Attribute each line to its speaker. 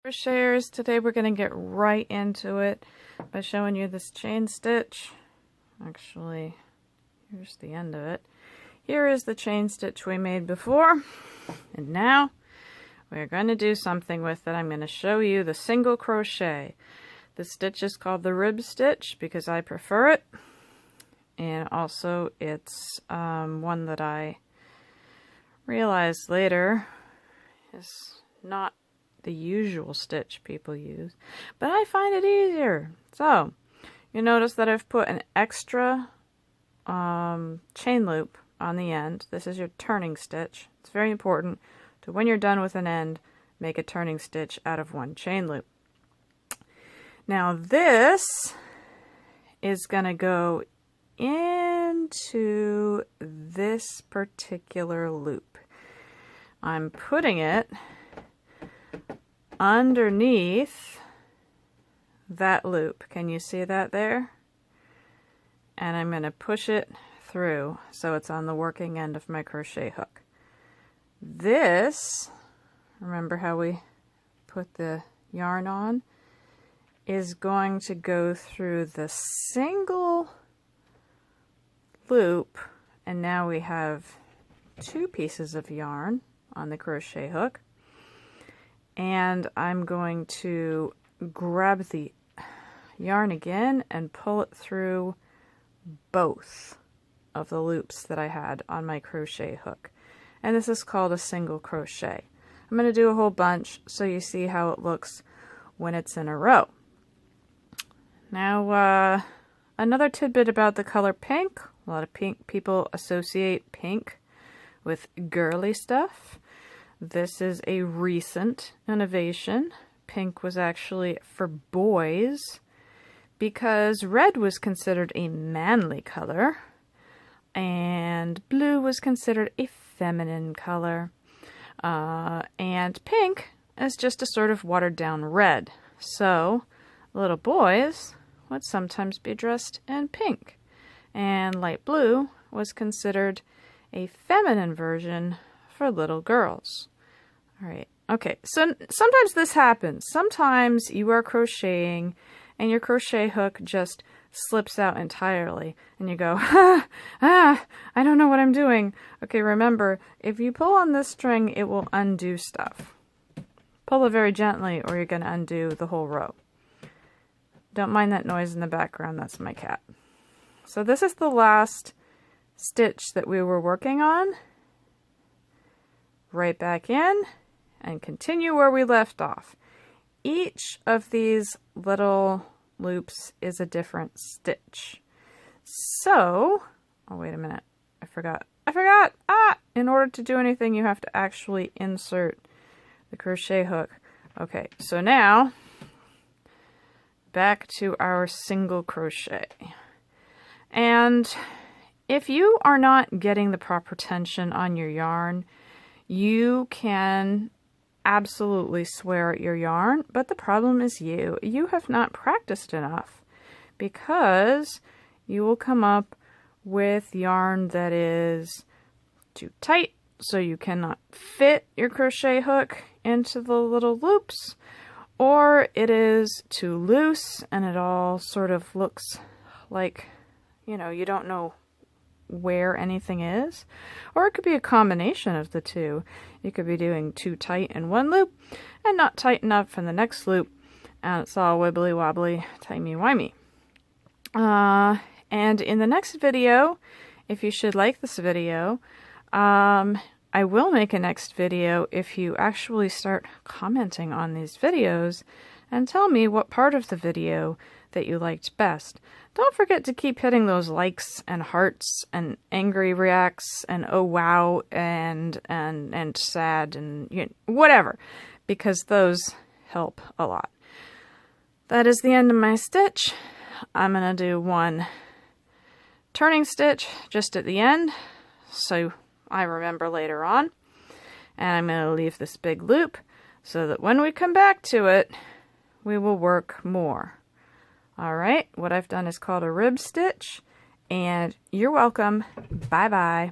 Speaker 1: Crocheters, today we're going to get right into it by showing you this chain stitch. Actually, here's the end of it. Here is the chain stitch we made before, and now we're going to do something with it. I'm going to show you the single crochet. The stitch is called the rib stitch because I prefer it, and also it's one that I realized later is not the usual stitch people use, but I find it easier. So you notice that I've put an extra chain loop on the end. This is your turning stitch. It's very important to, when you're done with an end, make a turning stitch out of one chain loop. Now this is going to go into this particular loop. I'm putting it underneath that loop. Can you see that there? And I'm going to push it through so it's on the working end of my crochet hook. This, remember how we put the yarn on, is going to go through the single loop, and now we have two pieces of yarn on the crochet hook. And I'm going to grab the yarn again and pull it through both of the loops that I had on my crochet hook. And this is called a single crochet. I'm going to do a whole bunch so you see how it looks when it's in a row. Now, another tidbit about the color pink. A lot of people associate pink with girly stuff. This is a recent innovation. Pink was actually for boys because red was considered a manly color and blue was considered a feminine color. And pink is just a sort of watered down red. So little boys would sometimes be dressed in pink. And light blue was considered a feminine version for little girls. All right. Okay. So sometimes this happens. Sometimes you are crocheting and your crochet hook just slips out entirely and you go, I don't know what I'm doing. Okay. Remember, if you pull on this string, it will undo stuff. Pull it very gently or you're going to undo the whole row. Don't mind that noise in the background. That's my cat. So this is the last stitch that we were working on. Right back in and continue where we left off. Each of these little loops is a different stitch. So, oh wait a minute, I forgot. In order to do anything you have to actually insert the crochet hook. Okay, so now back to our single crochet. And if you are not getting the proper tension on your yarn, you can absolutely swear at your yarn, but the problem is you. You have not practiced enough because you will come up with yarn that is too tight, so you cannot fit your crochet hook into the little loops, or it is too loose and it all sort of looks like, you know, you don't know where anything is, or it could be a combination of the two. You could be doing too tight in one loop and not tight enough in the next loop, and it's all wibbly wobbly, timey-wimey. And in the next video, if you should like this video, I will make a next video if you actually start commenting on these videos and tell me what part of the video that you liked best. Don't forget to keep hitting those likes and hearts and angry reacts and oh wow and sad and you know, whatever, because those help a lot. That is the end of my stitch. I'm going to do one turning stitch just at the end so I remember later on. And I'm going to leave this big loop so that when we come back to it, we will work more. Alright, what I've done is called a rib stitch, and you're welcome. Bye-bye.